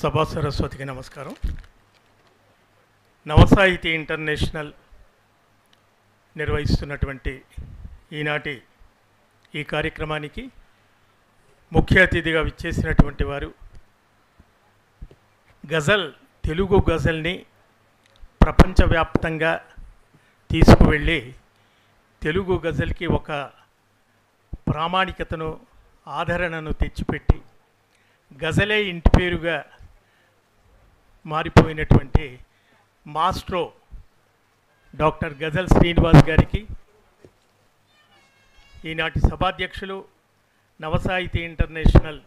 సభా సరస్వతికి నమస్కారం. నవసాహితీ ఇంటర్నేషనల్ నిర్వహిస్తున్నటువంటి ఈనాటి ఈ కార్యక్రమానికి ముఖ్య అతిథిగా విచ్చేసినటువంటి వారు తెలుగు గజల్ని ప్రపంచవ్యాప్తంగా తీసుకువెళ్ళి తెలుగు గజల్కి ఒక ప్రామాణికతను ఆదరణను తెచ్చిపెట్టి గజలే ఇంటి పేరుగా మారిపోయినటువంటి మాస్ట్రో డాక్టర్ గజల్ శ్రీనివాస్ గారికి, ఈనాటి సభాధ్యక్షులు నవసాహితీ ఇంటర్నేషనల్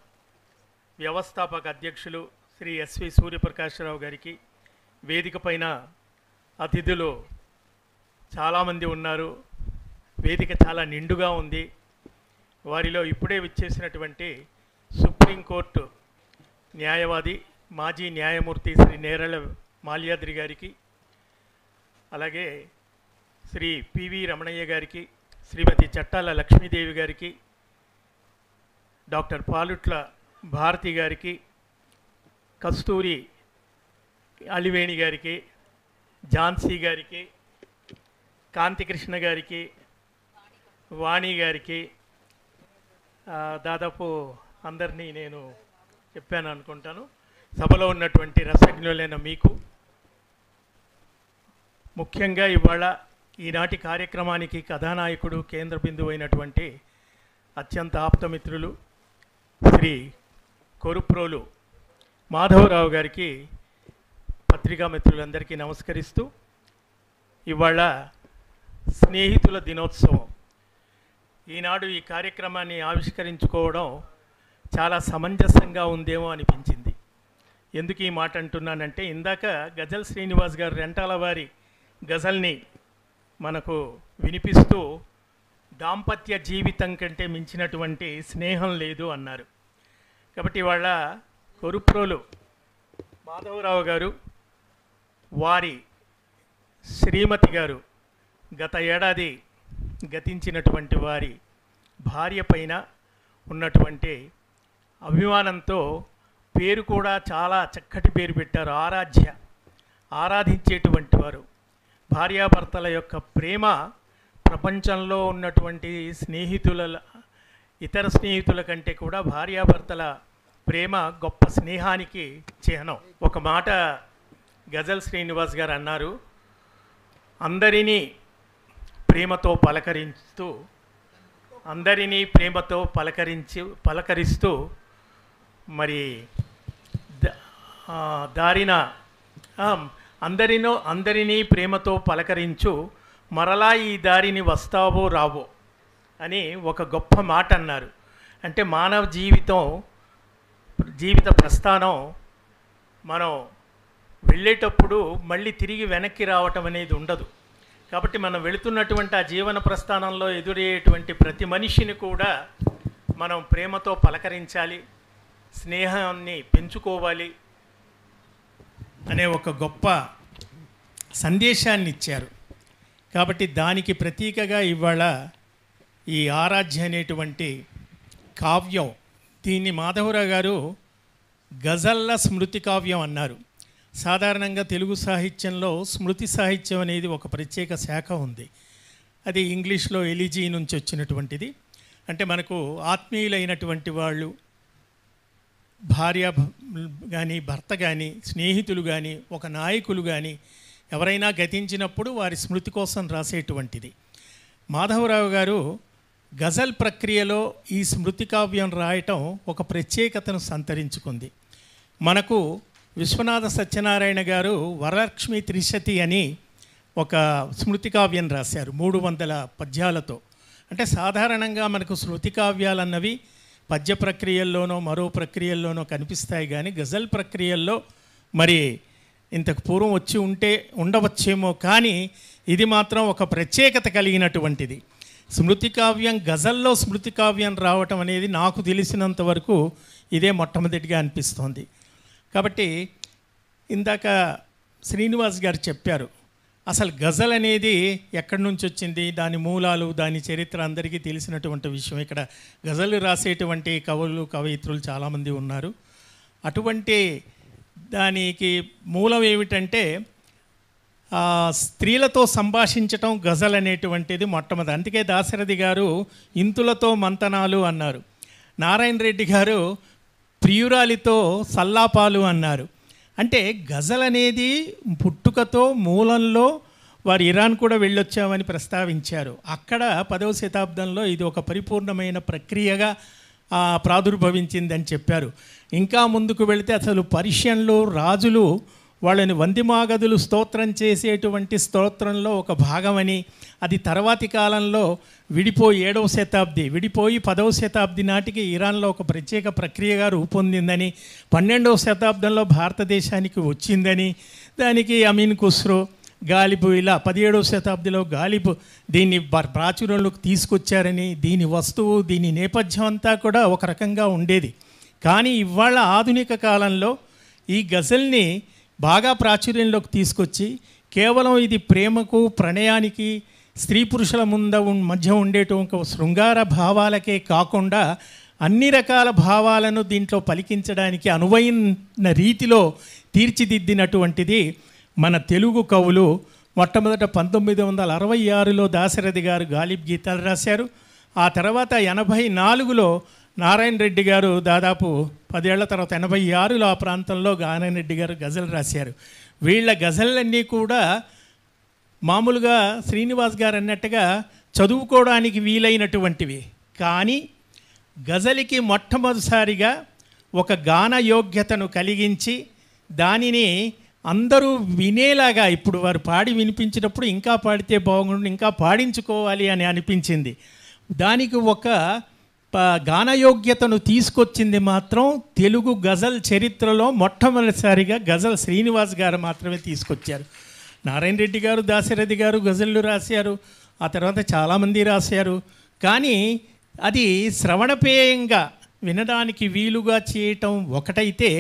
వ్యవస్థాపక అధ్యక్షులు శ్రీ ఎస్వి సూర్యప్రకాశ్రావు గారికి, వేదిక పైన అతిథులు చాలామంది ఉన్నారు. వేదిక చాలా నిండుగా ఉంది. వారిలో ఇప్పుడే విచ్చేసినటువంటి సుప్రీంకోర్టు న్యాయవాది మాజీ న్యాయమూర్తి శ్రీ నేరళ మాల్యాద్రి గారికి, అలాగే శ్రీ పివి రమణయ్య గారికి, శ్రీమతి చట్టాల లక్ష్మీదేవి గారికి, డాక్టర్ పాలుట్ల భారతి గారికి, కస్తూరి అలివేణి గారికి, ఝాన్సీ గారికి, కాంతికృష్ణ గారికి, వాణి గారికి, దాదాపు అందరినీ నేను చెప్పాను అనుకుంటాను. సభలో ఉన్నటువంటి రసజ్ఞులైన మీకు, ముఖ్యంగా ఇవాళ ఈనాటి కార్యక్రమానికి కథానాయకుడు కేంద్ర బిందువు అయినటువంటి అత్యంత ఆప్తమిత్రులు శ్రీ కొరుప్రోలు మాధవరావు గారికి, పత్రికా మిత్రులందరికీ నమస్కరిస్తూ, ఇవాళ స్నేహితుల దినోత్సవం. ఈనాడు ఈ కార్యక్రమాన్ని ఆవిష్కరించుకోవడం చాలా సమంజసంగా ఉందేమో అనిపించింది. ఎందుకు ఈ మాట అంటున్నానంటే, ఇందాక గజల్ శ్రీనివాస్ గారు రెంటాల వారి గజల్ని మనకు వినిపిస్తూ దాంపత్య జీవితం కంటే మించినటువంటి స్నేహం లేదు అన్నారు. కాబట్టి వాళ్ళ కొరుప్రోలు మాధవరావు గారు, వారి శ్రీమతి గారు గత ఏడాది గతించినటువంటి వారి భార్య పైన ఉన్నటువంటి అభిమానంతో పేరు కూడా చాలా చక్కటి పేరు పెట్టారు. ఆరాధించేటువంటి వారు. భార్యాభర్తల యొక్క ప్రేమ ప్రపంచంలో ఉన్నటువంటి ఇతర స్నేహితుల కంటే కూడా భార్యాభర్తల ప్రేమ గొప్ప స్నేహానికి చిహ్నం. ఒక మాట గజల్ శ్రీనివాస్ గారు అన్నారు, అందరినీ ప్రేమతో పలకరిస్తూ మరి అందరినీ ప్రేమతో పలకరించు, మరలా ఈ దారిని వస్తావో రావో అని ఒక గొప్ప మాట అన్నారు. అంటే మానవ జీవిత ప్రస్థానం మనం వెళ్ళేటప్పుడు మళ్ళీ తిరిగి వెనక్కి రావటం అనేది ఉండదు. కాబట్టి మనం వెళుతున్నటువంటి ఆ జీవన ప్రస్థానంలో ఎదురయ్యేటువంటి ప్రతి మనిషిని కూడా మనం ప్రేమతో పలకరించాలి, స్నేహాన్ని పెంచుకోవాలి అనే ఒక గొప్ప సందేశాన్ని ఇచ్చారు. కాబట్టి దానికి ప్రతీకగా ఇవాళ ఈ ఆరాధ్య అనేటువంటి కావ్యం, దీన్ని మాధవరావు గారు గజల్ల స్మృతి కావ్యం అన్నారు. సాధారణంగా తెలుగు సాహిత్యంలో స్మృతి సాహిత్యం అనేది ఒక ప్రత్యేక శాఖ ఉంది. అది ఇంగ్లీష్లో ఎలిజీ నుంచి వచ్చినటువంటిది. అంటే మనకు ఆత్మీయులైనటువంటి వాళ్ళు, భార్య కానీ భర్త కానీ స్నేహితులు కానీ ఒక నాయకులు కానీ ఎవరైనా గతించినప్పుడు వారి స్మృతి కోసం రాసేటువంటిది. మాధవరావు గారు గజల్ ప్రక్రియలో ఈ స్మృతి కావ్యం రాయటం ఒక ప్రత్యేకతను సంతరించుకుంది. మనకు విశ్వనాథ సత్యనారాయణ గారు వరలక్ష్మి త్రిశతి అని ఒక స్మృతి కావ్యం రాశారు 300 పద్యాలతో. అంటే సాధారణంగా మనకు స్మృతి కావ్యాలన్నవి పద్య ప్రక్రియల్లోనో మరో ప్రక్రియల్లోనో కనిపిస్తాయి, కానీ గజల్ ప్రక్రియల్లో మరి ఇంతకు పూర్వం ఉండవచ్చేమో, కానీ ఇది మాత్రం ఒక ప్రత్యేకత కలిగినటువంటిది. స్మృతి కావ్యం, గజల్లో స్మృతి కావ్యం రావటం అనేది నాకు తెలిసినంత వరకు ఇదే మొట్టమొదటిగా అనిపిస్తోంది. కాబట్టి ఇందాక శ్రీనివాస్ గారు చెప్పారు, అసలు గజల్ అనేది ఎక్కడి నుంచి వచ్చింది, దాని మూలాలు, దాని చరిత్ర అందరికీ తెలిసినటువంటి విషయం. ఇక్కడ గజలు రాసేటువంటి కవులు కవయిత్రులు చాలామంది ఉన్నారు. అటువంటి దానికి మూలం ఏమిటంటే స్త్రీలతో సంభాషించటం గజల్ అనేటువంటిది మొట్టమొదటి. అందుకే దాశరథి గారు ఇంతులతో మంతనాలు అన్నారు. నారాయణ రెడ్డి గారు ప్రియురాలితో సల్లాపాలు అన్నారు. అంటే గజల్ అనేది పుట్టుకతో మూలంలో వారు ఇరాన్ కూడా వెళ్ళొచ్చామని ప్రస్తావించారు. అక్కడ 10వ శతాబ్దంలో ఇది ఒక పరిపూర్ణమైన ప్రక్రియగా ప్రాదుర్భవించిందని చెప్పారు. ఇంకా ముందుకు వెళితే అసలు పర్షియన్లు రాజులు వాళ్ళని వందిమాగదులు స్తోత్రం చేసేటువంటి స్తోత్రంలో ఒక భాగమని, అది తర్వాతి కాలంలో విడిపోయి 7వ శతాబ్ది విడిపోయి 10వ శతాబ్ది నాటికి ఇరాన్లో ఒక ప్రత్యేక ప్రక్రియగా రూపొందిందని, 12వ శతాబ్దంలో భారతదేశానికి వచ్చిందని, దానికి అమీన్ ఖుస్రో, గాలిబు ఇలా 17వ శతాబ్దిలో గాలిబు దీన్ని ప్రాచుర్యంలోకి తీసుకొచ్చారని, దీని వస్తువు దీని నేపథ్యం అంతా కూడా ఒక రకంగా ఉండేది. కానీ ఇవాళ ఆధునిక కాలంలో ఈ గజల్ని బాగా ప్రాచుర్యంలోకి తీసుకొచ్చి కేవలం ఇది ప్రేమకు ప్రణయానికి స్త్రీ పురుషుల మధ్య ఉండేటువంటి శృంగార భావాలకే కాకుండా అన్ని రకాల భావాలను దీంట్లో పలికించడానికి అనువైన రీతిలో తీర్చిదిద్దినటువంటిది మన తెలుగు కవులు. మొట్టమొదట 1966లో దాశరథి గారు గాలిబ్ గీతాలు రాశారు. ఆ తర్వాత 84లో నారాయణ రెడ్డి గారు దాదాపు 10 ఏళ్ల తర్వాత 86లో ఆ ప్రాంతంలో నారాయణ రెడ్డి గారు గజల్ రాశారు. వీళ్ళ గజల్లన్నీ కూడా మామూలుగా శ్రీనివాస్ గారు అన్నట్టుగా చదువుకోవడానికి వీలైనటువంటివి. కానీ గజలికి మొట్టమొదటిసారిగా ఒక గాన యోగ్యతను కలిగించి దానిని అందరూ వినేలాగా, ఇప్పుడు వారు పాడి వినిపించినప్పుడు ఇంకా పాడితే బాగుండు, ఇంకా పాడించుకోవాలి అని అనిపించింది. దానికి ఒక గానయోగ్యతను తీసుకొచ్చింది మాత్రం తెలుగు గజల్ చరిత్రలో మొట్టమొదటిసారిగా గజల్ శ్రీనివాస్ గారు మాత్రమే తీసుకొచ్చారు. నారాయణ రెడ్డి గారు దాశరథి గారు గజళ్ళు రాశారు, ఆ తర్వాత చాలామంది రాశారు. కానీ అది శ్రవణపేయంగా వినడానికి వీలుగా చేయటం ఒకటైతే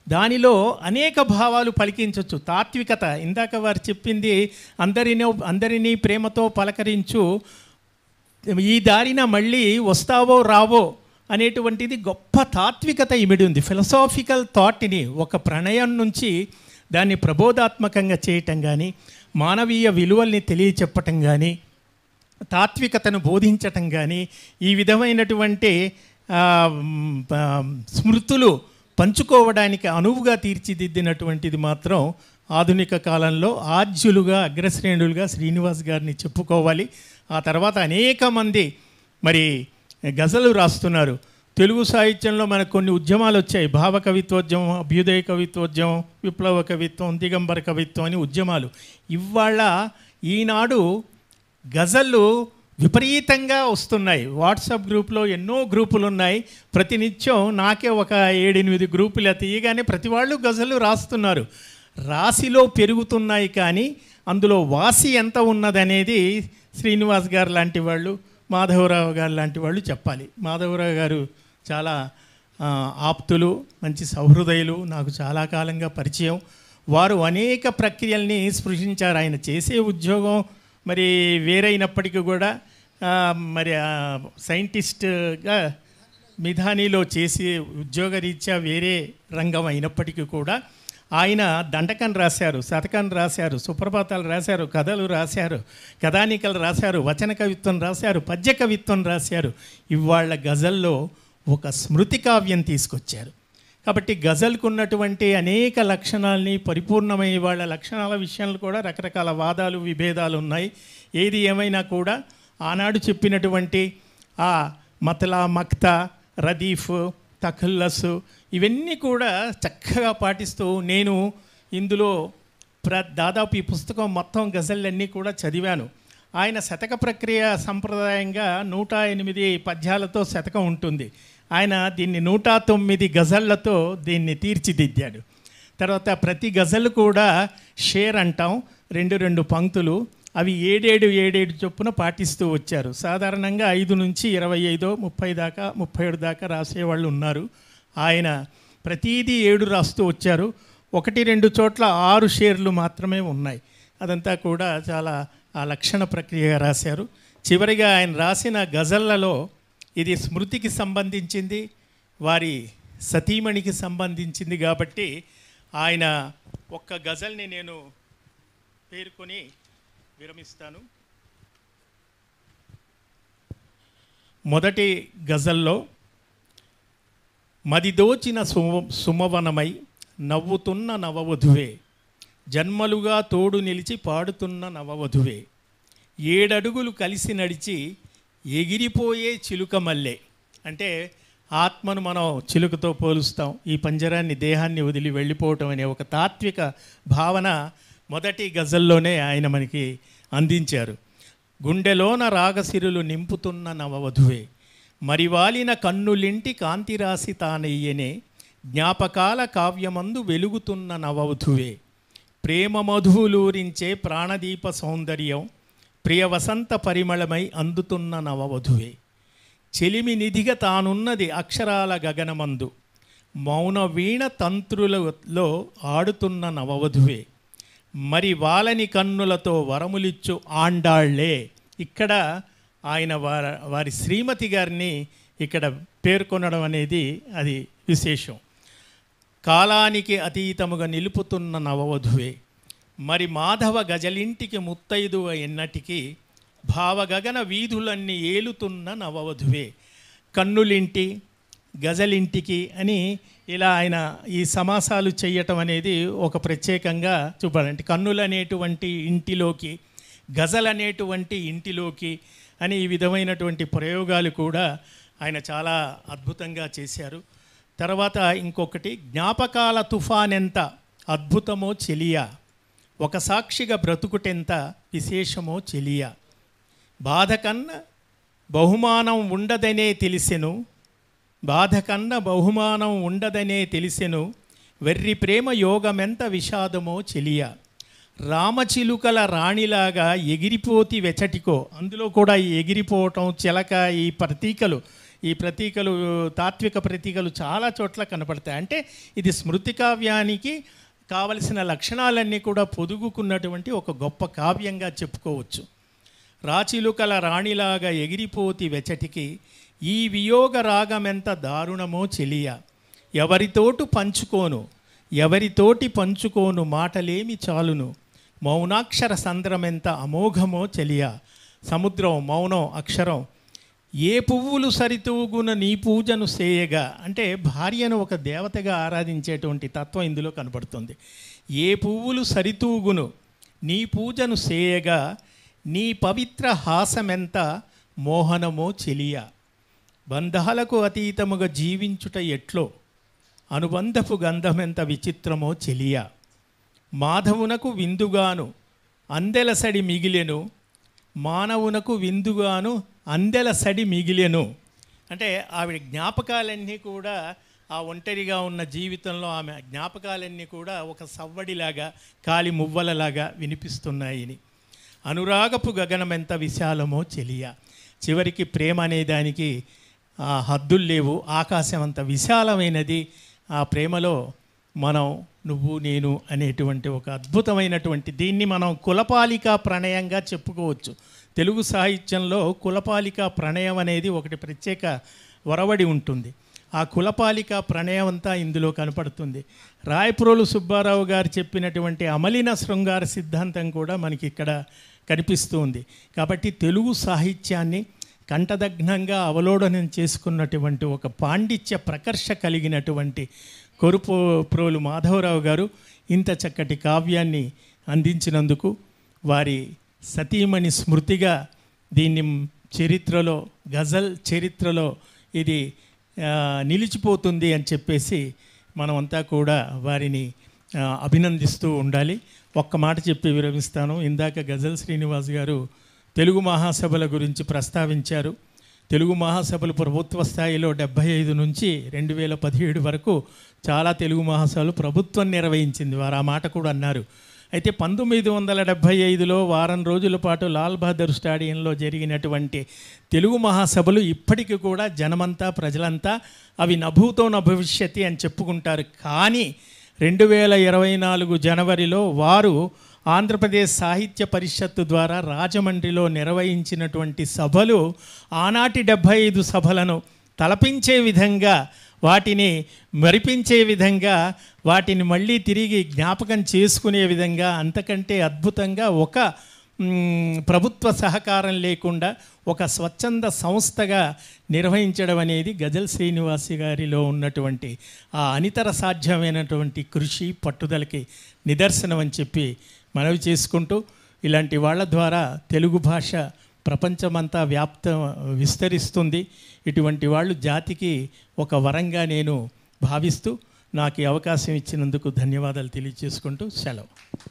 దానిలో అనేక భావాలు పలికించవచ్చు. తాత్వికత, ఇందాక వారు చెప్పింది అందరినీ ప్రేమతో పలకరించు, ఈ దారిన మళ్ళీ వస్తావో రావో అనేటువంటిది గొప్ప తాత్వికత ఇమిడి ఉంది. ఫిలసాఫికల్ థాట్ని ఒక ప్రణయం నుంచి దాన్ని ప్రబోధాత్మకంగా చేయటం కానీ, మానవీయ విలువల్ని తెలియచెప్పటం కానీ, తాత్వికతను బోధించటం కానీ, ఈ విధమైనటువంటి స్మృతులు పంచుకోవడానికి అనువుగా తీర్చిదిద్దినటువంటిది మాత్రం ఆధునిక కాలంలో ఆద్యులుగా అగ్రశ్రేణులుగా శ్రీనివాస్ గారిని చెప్పుకోవాలి. ఆ తర్వాత అనేక మంది మరి గజలు రాస్తున్నారు. తెలుగు సాహిత్యంలో మనకు కొన్ని ఉద్యమాలు వచ్చాయి. భావ కవిత్వోద్యమం, అభ్యుదయ కవిత్వోద్యమం, విప్లవ కవిత్వం, దిగంబర కవిత్వం అని ఉద్యమాలు. ఇవాళ ఈనాడు గజళ్ళు విపరీతంగా వస్తున్నాయి. వాట్సాప్ గ్రూప్లో ఎన్నో గ్రూపులు ఉన్నాయి. ప్రతినిత్యం నాకే ఒక 7-8 గ్రూపులు తీయగానే ప్రతి వాళ్ళు గజలు రాస్తున్నారు. రాశిలో పెరుగుతున్నాయి కానీ అందులో వాసి ఎంత ఉన్నదనేది శ్రీనివాస్ గారు లాంటి వాళ్ళు, మాధవరావు గారు లాంటి వాళ్ళు చెప్పాలి. మాధవరావు గారు చాలా ఆప్తులు, మంచి సహృదయులు, నాకు చాలా కాలంగా పరిచయం. వారు అనేక ప్రక్రియల్ని స్పృశించారు. ఆయన చేసే ఉద్యోగం మరి వేరైనప్పటికీ కూడా మరి సైంటిస్ట్గా మిధానిలో చేసి ఉద్యోగరీత్యా వేరే రంగం అయినప్పటికీ కూడా ఆయన దండకం రాశారు, శతకం రాశారు, సుప్రభాతాలు రాశారు, కథలు రాశారు, కథానికలు రాశారు, వచన కవిత్వం రాశారు, పద్య కవిత్వం రాశారు. ఇవాళ గజల్లో ఒక స్మృతి కావ్యం తీసుకొచ్చారు. కాబట్టి గజల్కు ఉన్నటువంటి అనేక లక్షణాలని పరిపూర్ణమైన వాళ్ళ లక్షణాల విషయంలో కూడా రకరకాల వాదాలు విభేదాలు ఉన్నాయి. ఏది ఏమైనా కూడా ఆనాడు చెప్పినటువంటి ఆ మతలా, మక్తా, రదీఫ్, తఖల్లస్ ఇవన్నీ కూడా చక్కగా పాటిస్తూ నేను ఇందులో దాదాపు ఈ పుస్తకం మొత్తం గజళ్ళన్నీ కూడా చదివాను. ఆయన శతక ప్రక్రియ సంప్రదాయంగా 108 పద్యాలతో శతకం ఉంటుంది. ఆయన దీన్ని 109 గజళ్ళతో దీన్ని తీర్చిదిద్దాడు. తర్వాత ప్రతి గజల్ కూడా షేర్ అంటాం, 2 పంక్తులు, అవి 7 చొప్పున పాటిస్తూ వచ్చారు. సాధారణంగా 5 నుంచి 25, 30 దాకా 37 దాకా రాసేవాళ్ళు ఉన్నారు. ఆయన ప్రతీదీ 7 రాస్తూ వచ్చారు. 1-2 చోట్ల 6 షేర్లు మాత్రమే ఉన్నాయి. అదంతా కూడా చాలా ఆ లక్షణ ప్రక్రియగా రాశారు. చివరిగా ఆయన రాసిన గజళ్ళలో ఇది స్మృతికి సంబంధించింది, వారి సతీమణికి సంబంధించింది కాబట్టి ఆయన ఒక్క గజల్ని నేను పేర్కొని విరమిస్తాను. మొదటి గజల్లో మదిదోచిన సుమవనమై నవ్వుతున్న నవవధువే, జన్మలుగా తోడు నిలిచి పాడుతున్న నవవధువే, 7 అడుగులు కలిసి నడిచి ఎగిరిపోయే చిలుక మల్లె. అంటే ఆత్మను మనం చిలుకతో పోలుస్తాం, ఈ పంజరాన్ని దేహాన్ని వదిలి వెళ్ళిపోవటం అనే ఒక తాత్విక భావన మొదటి గజల్లోనే ఆయన మనకి అందించారు. గుండెలోన రాగసిరులు నింపుతున్న నవవధువే, మరివాలిన కన్నులింటి కాంతిరాశి తానయ్యనే, జ్ఞాపకాల కావ్యమందు వెలుగుతున్న నవవధువే, ప్రేమ మధువులూరించే ప్రాణదీప సౌందర్యం, ప్రియ వసంత పరిమళమై అందుతున్న నవవధువే, చెలిమి నిధిగా తానున్నది అక్షరాల గగనమందు, మౌన వీణ తంత్రులలో ఆడుతున్న నవవధువే, మరి వాలని కన్నులతో వరములిచ్చు ఆండాళ్లే. ఇక్కడ ఆయన వారి శ్రీమతి గారిని ఇక్కడ పేర్కొనడం అనేది అది విశేషం. కాలానికి అతీతముగా నిలుపుతున్న నవవధువే, మరి మాధవ గజలింటికి ముత్తైదువ ఎన్నటికి, భావగగన వీధులన్నీ ఏలుతున్న నవవధువే. కన్నులింటి గజలింటికి అని ఇలా ఆయన ఈ సమాసాలు చేయటం అనేది ఒక ప్రత్యేకంగా చూపాలంటే, కన్నులు అనేటువంటి ఇంటిలోకి, గజల్ అనేటువంటి ఇంటిలోకి అని ఈ విధమైనటువంటి ప్రయోగాలు కూడా ఆయన చాలా అద్భుతంగా చేశారు. తర్వాత ఇంకొకటి, జ్ఞాపకాల తుఫానెంత అద్భుతమో చెలియా, ఒక సాక్షిగా బ్రతుకుటెంత విశేషమో చెలియా, బాధ కన్నా బహుమానం ఉండదనే తెలిసెను, బాధ కన్నా బహుమానం ఉండదనే తెలిసెను, వెర్రి ప్రేమ యోగమెంత విషాదమో చెలియా, రామచిలుకల రాణిలాగా ఎగిరిపోతి వెచటికో. అందులో కూడా ఈ ఎగిరిపోవటం, చిలక, ఈ ప్రతీకలు తాత్విక ప్రతీకలు చాలా చోట్ల కనపడతాయి. అంటే ఇది స్మృతి కావ్యానికి కావలసిన లక్షణాలన్నీ కూడా పొదుగుకున్నటువంటి ఒక గొప్ప కావ్యంగా చెప్పుకోవచ్చు. రాచిలుకల రాణిలాగా ఎగిరిపోతి వెచటికి, ఈ వియోగ రాగమెంత దారుణమో చెలియా, ఎవరితోటి పంచుకోను మాటలేమి చాలును, మౌనాక్షర సంద్రమెంత అమోఘమో చెలియా. సముద్రం మౌనం అక్షరం, ఏ పువ్వులు సరితూగున నీ పూజను సేయగా. అంటే భార్యను ఒక దేవతగా ఆరాధించేటువంటి తత్వం ఇందులో కనపడుతుంది. ఏ పువ్వులు సరితూగును నీ పూజను సేయగా, నీ పవిత్ర హాసమెంత మోహనమో చెలియా. బంధాలకు అతీతముగా జీవించుట ఎట్లో, అనుబంధపు గంధమెంత విచిత్రమో చెలియా. మాధవునకు విందుగాను అందెలసడి మిగిలెను, మానవునకు విందుగాను అందెలసడి మిగిలెను. అంటే ఆవిడ జ్ఞాపకాలన్నీ కూడా ఆ ఒంటరిగా ఉన్న జీవితంలో ఆమె జ్ఞాపకాలన్నీ కూడా ఒక సవ్వడిలాగా, కాలి మువ్వలలాగా వినిపిస్తున్నాయని. అనురాగపు గగనమెంత విశాలమో చెలియా. చివరికి ప్రేమ అనే దానికి హద్దులు లేవు, ఆకాశం అంత విశాలమైనది. ఆ ప్రేమలో మనం, నువ్వు నేను అనేటువంటి ఒక అద్భుతమైనటువంటి, దీన్ని మనం కులపాలికా ప్రణయంగా చెప్పుకోవచ్చు. తెలుగు సాహిత్యంలో కులపాలికా ప్రణయం అనేది ఒకటి ప్రత్యేక ఒరవడి ఉంటుంది. ఆ కులపాలికా ప్రణయం అంతా ఇందులో కనపడుతుంది. రాయప్రోలు సుబ్బారావు గారు చెప్పినటువంటి అమలిన శృంగార సిద్ధాంతం కూడా మనకి ఇక్కడ కనిపిస్తూ ఉంది. కాబట్టి తెలుగు సాహిత్యాన్ని కంఠదగ్నంగా అవలోడనం చేసుకున్నటువంటి ఒక పాండిత్య ప్రకర్ష కలిగినటువంటి కొరుప్రోలు మాధవరావు గారు ఇంత చక్కటి కావ్యాన్ని అందించినందుకు, వారి సతీమణి స్మృతిగా దీన్ని చరిత్రలో, గజల్ చరిత్రలో ఇది నిలిచిపోతుంది అని చెప్పేసి మనమంతా కూడా వారిని అభినందిస్తూ ఉండాలి. ఒక్క మాట చెప్పి విరమిస్తాను. ఇందాక గజల్ శ్రీనివాస్ గారు తెలుగు మహాసభల గురించి ప్రస్తావించారు. తెలుగు మహాసభలు ప్రభుత్వ స్థాయిలో 75 నుంచి 2017 వరకు చాలా తెలుగు మహాసభలు ప్రభుత్వం నిర్వహించింది. వారు ఆ మాట కూడా అన్నారు. అయితే 1975లో వారం రోజుల పాటు లాల్ బహదూర్ స్టేడియంలో జరిగినటువంటి తెలుగు మహాసభలు ఇప్పటికీ కూడా జనమంతా, ప్రజలంతా అవి నభూతో నభవిష్యతి అని చెప్పుకుంటారు. కానీ 2024 జనవరిలో వారు ఆంధ్రప్రదేశ్ సాహిత్య పరిషత్తు ద్వారా రాజమండ్రిలో నిర్వహించినటువంటి సభలు ఆనాటి 75 సభలను తలపించే విధంగా వాటిని మరిపించే విధంగా, వాటిని మళ్ళీ తిరిగి జ్ఞాపకం చేసుకునే విధంగా, అంతకంటే అద్భుతంగా ఒక ప్రభుత్వ సహకారం లేకుండా ఒక స్వచ్ఛంద సంస్థగా నిర్వహించడం అనేది గజల్ శ్రీనివాస్ గారిలో ఉన్నటువంటి ఆ అనితర సాధ్యమైనటువంటి కృషి, పట్టుదలకి నిదర్శనం అని చెప్పి మనవి చేసుకుంటూ, ఇలాంటి వాళ్ళ ద్వారా తెలుగు భాష ప్రపంచమంతా విస్తరిస్తుంది. ఇటువంటి వాళ్ళు జాతికి ఒక వరంగా నేను భావిస్తూ నాకు ఈ అవకాశం ఇచ్చినందుకు ధన్యవాదాలు తెలియజేసుకుంటూ సెలవు.